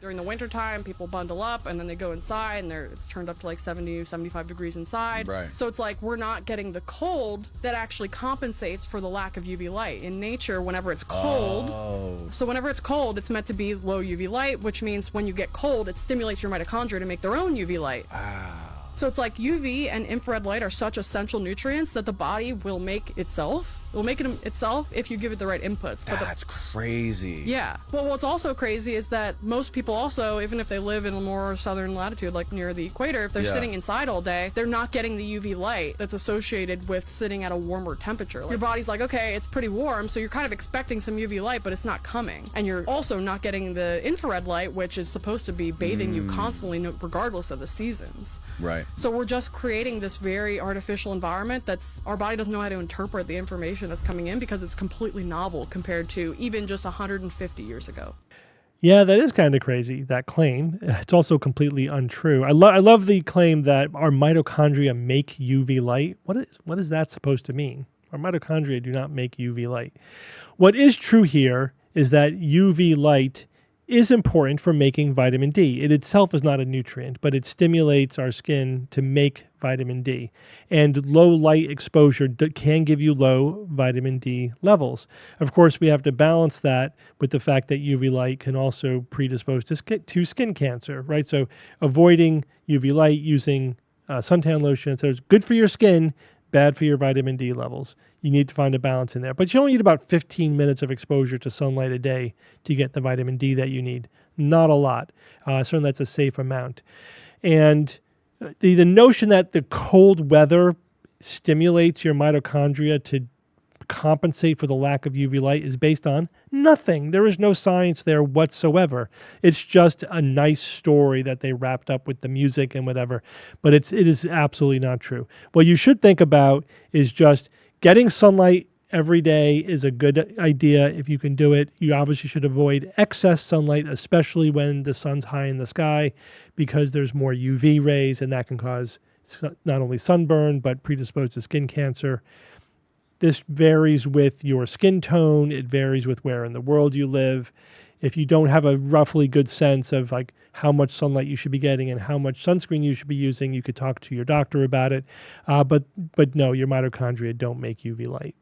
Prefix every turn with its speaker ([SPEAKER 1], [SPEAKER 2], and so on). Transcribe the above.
[SPEAKER 1] During the wintertime, people bundle up and then they go inside and it's turned up to like 70, 75 degrees inside.
[SPEAKER 2] Right.
[SPEAKER 1] So it's like we're not getting the cold that actually compensates for the lack of UV light. In nature, whenever it's cold, so whenever it's cold, it's meant to be low UV light, which means when you get cold, it stimulates your mitochondria to make their own UV light. So it's like UV and infrared light are such essential nutrients that the body will make itself. It will make it itself if you give it the right inputs. But
[SPEAKER 2] That's crazy.
[SPEAKER 1] yeah. Well, what's also crazy is that most people also, even if they live in a more southern latitude, like near the equator, if they're sitting inside all day, they're not getting the UV light that's associated with sitting at a warmer temperature. Like, your body's like, okay, it's pretty warm, so you're kind of expecting some UV light, but it's not coming. And you're also not getting the infrared light, which is supposed to be bathing you constantly, regardless of the seasons.
[SPEAKER 2] Right.
[SPEAKER 1] So we're just creating this very artificial environment that's, our body doesn't know how to interpret the information that's coming in because it's completely novel compared to even just 150 years ago.
[SPEAKER 3] Yeah, that is kind of crazy, that claim. It's also completely untrue. I love the claim that our mitochondria make UV light. What is that supposed to mean? Our mitochondria do not make UV light. What is true here is that UV light is important for making vitamin D. It itself is not a nutrient, but it stimulates our skin to make vitamin D. And low light exposure can give you low vitamin D levels. Of course, we have to balance that with the fact that UV light can also predispose to skin cancer, right? So avoiding UV light, using suntan lotion, so it's good for your skin, bad for your vitamin D levels. You need to find a balance in there. But you only need about 15 minutes of exposure to sunlight a day to get the vitamin D that you need. Not a lot. Certainly that's a safe amount. And the notion that the cold weather stimulates your mitochondria to compensate for the lack of UV light is based on nothing. There is no science there whatsoever. It's just a nice story that they wrapped up with the music and whatever, but it is absolutely not true. What you should think about is just getting sunlight every day is a good idea if you can do it. You obviously should avoid excess sunlight, especially when the sun's high in the sky, because there's more UV rays and that can cause not only sunburn, but predispose to skin cancer. This varies with your skin tone. It varies with where in the world you live. If you don't have a roughly good sense of like how much sunlight you should be getting and how much sunscreen you should be using, you could talk to your doctor about it. But no, your mitochondria don't make UV light.